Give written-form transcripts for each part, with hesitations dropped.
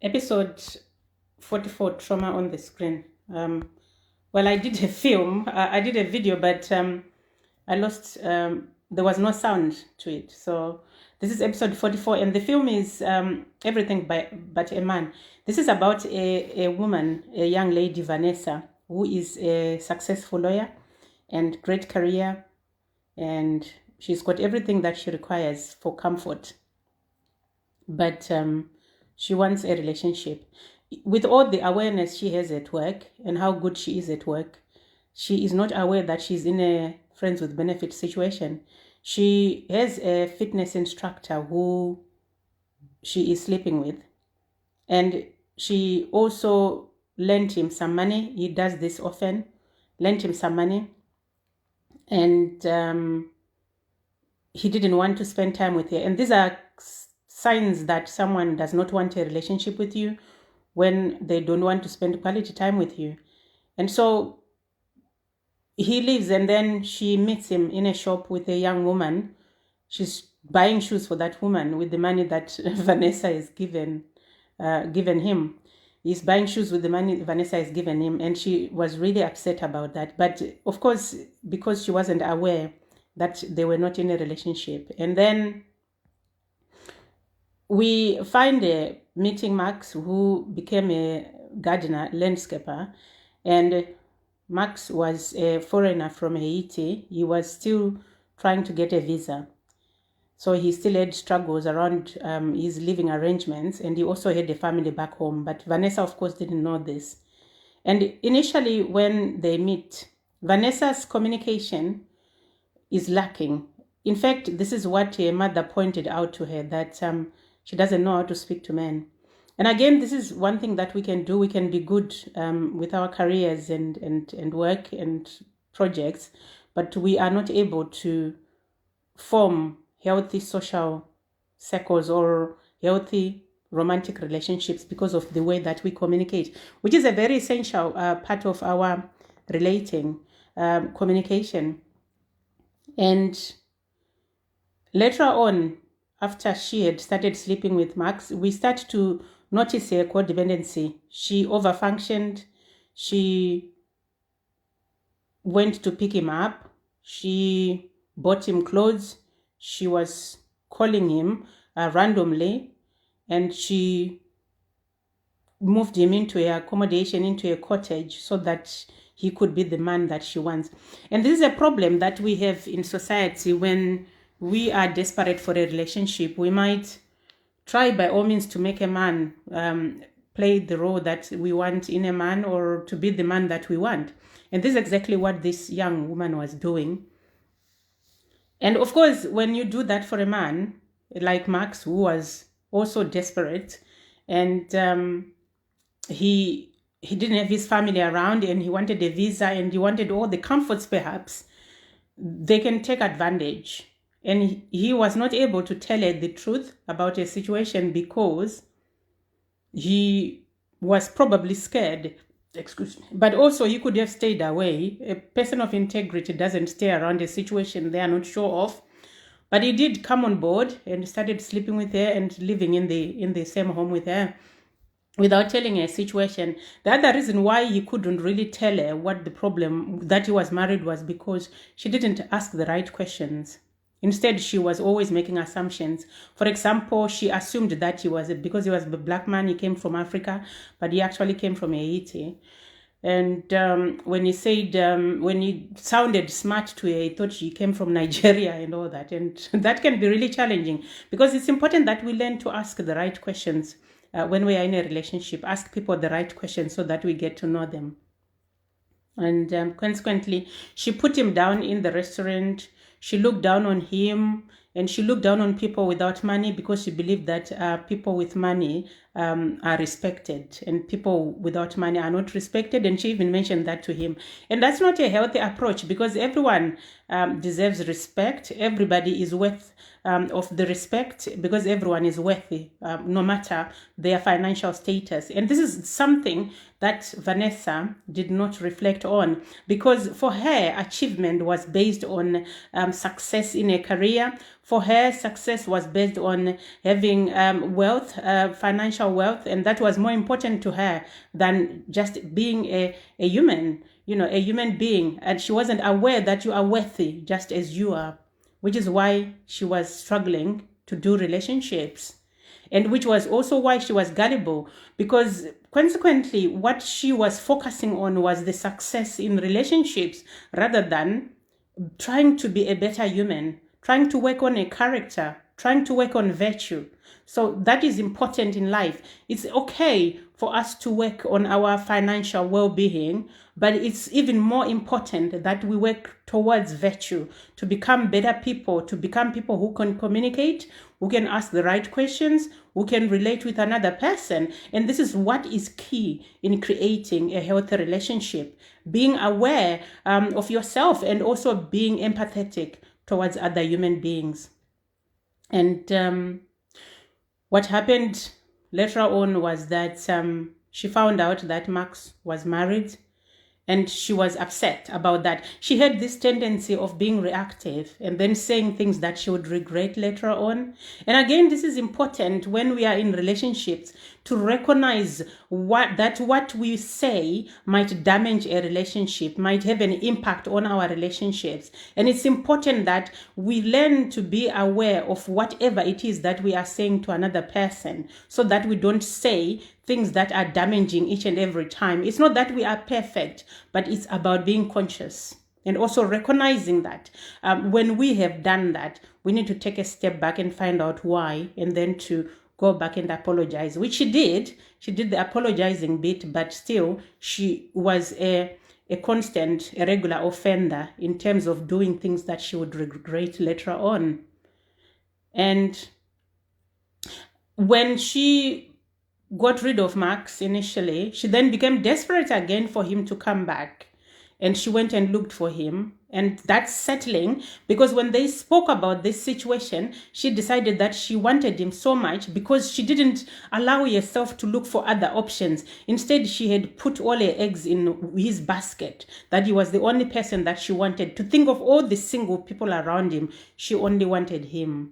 Episode 44, Trauma on the Screen. Well, I did a film, I did a video, but I lost, there was no sound to it. So this is episode 44, and the film is Everything But a Man. This is about a woman, a young lady, Vanessa, who is a successful lawyer and great career, and she's got everything that she requires for comfort. But she wants a relationship. With all the awareness she has at work and how good she is at work, she is not aware that she's in a friends with benefit situation. She has a fitness instructor who she is sleeping with, and she also lent him some money. He does this often, lent him some money, and he didn't want to spend time with her. And these are signs that someone does not want a relationship with you, when they don't want to spend quality time with you. And so he leaves, and then she meets him in a shop with a young woman. She's buying shoes for that woman with the money that Vanessa is given him. He's buying shoes with the money Vanessa has given him, and she was really upset about that. But of course, because she wasn't aware that they were not in a relationship. And then we find meeting Max, who became a gardener, landscaper, and Max was a foreigner from Haiti. He was still trying to get a visa. So he still had struggles around his living arrangements, and he also had a family back home. But Vanessa, of course, didn't know this. And initially, when they meet, Vanessa's communication is lacking. In fact, this is what her mother pointed out to her, that she doesn't know how to speak to men. And again, this is one thing that we can do. We can be good with our careers and work and projects, but we are not able to form healthy social circles or healthy romantic relationships because of the way that we communicate, which is a very essential part of our relating, communication. And later on, after she had started sleeping with Max, we start to notice her codependency. She overfunctioned. She went to pick him up. She bought him clothes. She was calling him randomly, and she moved him into a accommodation, into a cottage, so that he could be the man that she wants. And this is a problem that we have in society. When we are desperate for a relationship, we might try by all means to make a man play the role that we want in a man, or to be the man that we want. And this is exactly what this young woman was doing. And of course, when you do that for a man like Max, who was also desperate, and he didn't have his family around, and he wanted a visa, and he wanted all the comforts, perhaps, they can take advantage. And he was not able to tell her the truth about a situation because he was probably scared. Excuse me. But also, he could have stayed away. A person of integrity doesn't stay around a situation they are not sure of. But he did come on board and started sleeping with her and living in the same home with her, without telling her situation. The other reason why he couldn't really tell her what the problem that he was married was because she didn't ask the right questions. Instead, she was always making assumptions. For example, she assumed that because he was a black man, he came from Africa, but he actually came from Haiti. And when he sounded smart to her, he thought she came from Nigeria and all that. And that can be really challenging, because it's important that we learn to ask the right questions when we are in a relationship. Ask people the right questions so that we get to know them. And consequently, she put him down in the restaurant. She looked down on him, and she looked down on people without money, because she believed that people with money are respected, and people without money are not respected. And she even mentioned that to him. And that's not a healthy approach, because everyone deserves respect. Everybody is worth of the respect, because everyone is worthy, no matter their financial status. And this is something that Vanessa did not reflect on, because for her, achievement was based on success in a career. For her, success was based on having wealth, financial wealth, and that was more important to her than just being a human, a human being. And she wasn't aware that you are worthy just as you are, which is why she was struggling to do relationships. And which was also why she was gullible, because consequently, what she was focusing on was the success in relationships rather than trying to be a better human, trying to work on a character, trying to work on virtue. So that is important in life. It's okay for us to work on our financial well-being, but it's even more important that we work towards virtue, to become better people, to become people who can communicate, who can ask the right questions, who can relate with another person. And this is what is key in creating a healthy relationship. Being aware of yourself and also being empathetic towards other human beings. And what happened later on was that she found out that Max was married, and she was upset about that. She had this tendency of being reactive and then saying things that she would regret later on. And again, this is important when we are in relationships, to recognize what we say might damage a relationship, might have an impact on our relationships. And it's important that we learn to be aware of whatever it is that we are saying to another person, so that we don't say things that are damaging each and every time. It's not that we are perfect, but it's about being conscious and also recognizing that when we have done that, we need to take a step back and find out why, and then to go back and apologize, which she did. She did the apologizing bit, but still she was a constant, a regular offender in terms of doing things that she would regret later on. And when she got rid of Max initially, she then became desperate again for him to come back. And she went and looked for him. And that's settling, because when they spoke about this situation, she decided that she wanted him so much because she didn't allow herself to look for other options. Instead, she had put all her eggs in his basket, that he was the only person that she wanted. To think of all the single people around him, she only wanted him,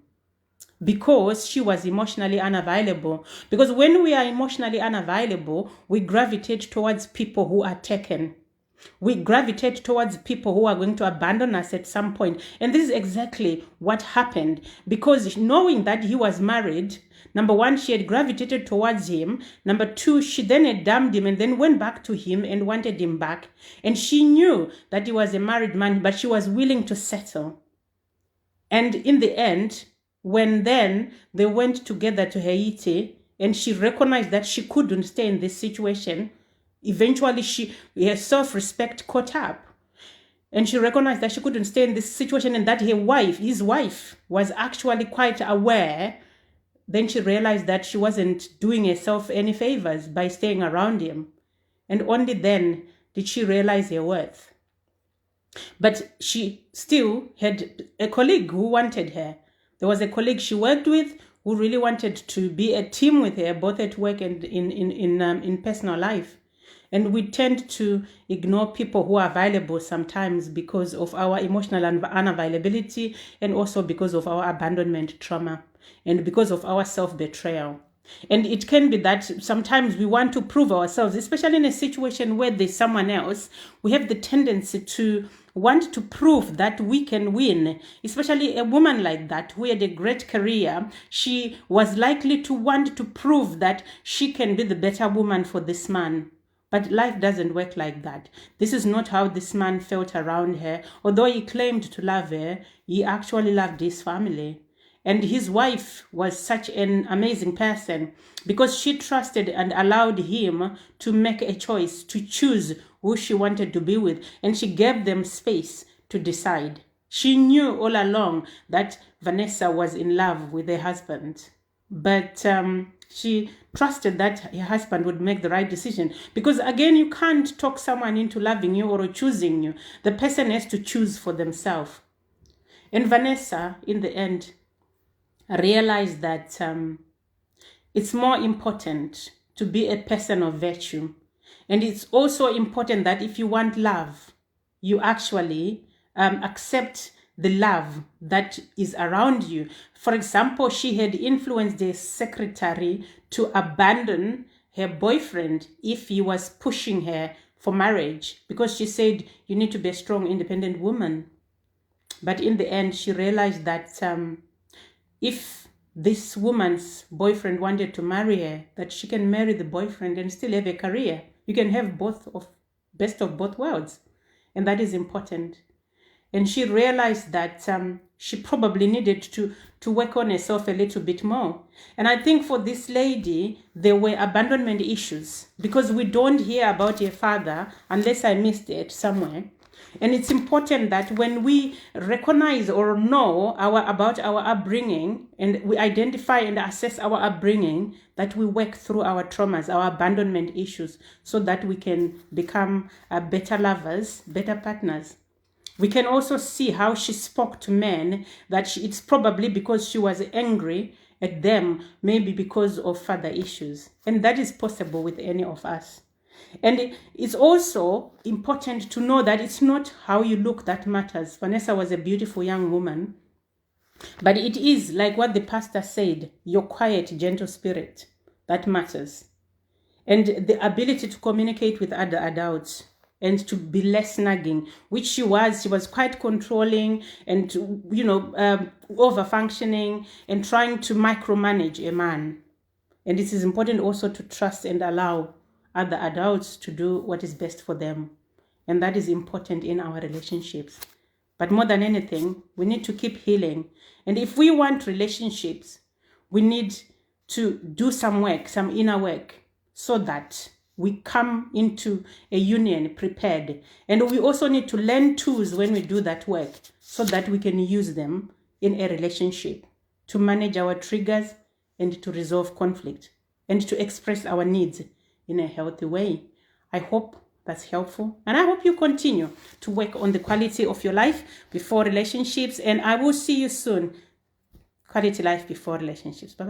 because she was emotionally unavailable. Because when we are emotionally unavailable, we gravitate towards people who are taken. We gravitate towards people who are going to abandon us at some point. And this is exactly what happened, because knowing that he was married, number one, she had gravitated towards him. Number two, she then had dumped him and then went back to him and wanted him back. And she knew that he was a married man, but she was willing to settle. And in the end, when then they went together to Haiti, and she recognized that she couldn't stay in this situation, eventually her self-respect caught up, and she recognized that she couldn't stay in this situation, and that his wife was actually quite aware. Then she realized that she wasn't doing herself any favors by staying around him, and only then did she realize her worth. But she still had a colleague who wanted her. There was a colleague she worked with who really wanted to be a team with her, both at work and in personal life. And we tend to ignore people who are available sometimes because of our emotional unavailability, and also because of our abandonment trauma, and because of our self-betrayal. And it can be that sometimes we want to prove ourselves, especially in a situation where there's someone else. We have the tendency to want to prove that we can win, especially a woman like that who had a great career. She was likely to want to prove that she can be the better woman for this man. But life doesn't work like that. This is not how this man felt around her. Although he claimed to love her, he actually loved his family. And his wife was such an amazing person, because she trusted and allowed him to make a choice, to choose who she wanted to be with. And she gave them space to decide. She knew all along that Vanessa was in love with her husband. But she trusted that her husband would make the right decision. Because again, you can't talk someone into loving you or choosing you. The person has to choose for themselves. And Vanessa, in the end, realized that it's more important to be a person of virtue. And it's also important that if you want love, you actually accept the love that is around you. For example, she had influenced the secretary to abandon her boyfriend if he was pushing her for marriage, because she said, you need to be a strong, independent woman. But in the end, she realized that if this woman's boyfriend wanted to marry her, that she can marry the boyfriend and still have a career. You can have best of both worlds. And that is important. And she realized that she probably needed to work on herself a little bit more. And I think for this lady, there were abandonment issues, because we don't hear about her father unless I missed it somewhere. And it's important that when we recognize or know about our upbringing, and we identify and assess our upbringing, that we work through our traumas, our abandonment issues, so that we can become better lovers, better partners. We can also see how she spoke to men, that it's probably because she was angry at them, maybe because of father issues. And that is possible with any of us. And it's also important to know that it's not how you look that matters. Vanessa was a beautiful young woman, but it is like what the pastor said, your quiet, gentle spirit that matters. And the ability to communicate with other adults and to be less nagging, which she was. She was quite controlling and, over-functioning and trying to micromanage a man. And it is important also to trust and allow other adults to do what is best for them. And that is important in our relationships. But more than anything, we need to keep healing. And if we want relationships, we need to do some work, some inner work, so that we come into a union prepared. And we also need to learn tools when we do that work, so that we can use them in a relationship to manage our triggers and to resolve conflict and to express our needs in a healthy way. I hope that's helpful. And I hope you continue to work on the quality of your life before relationships. And I will see you soon. Quality life before relationships. Bye-bye.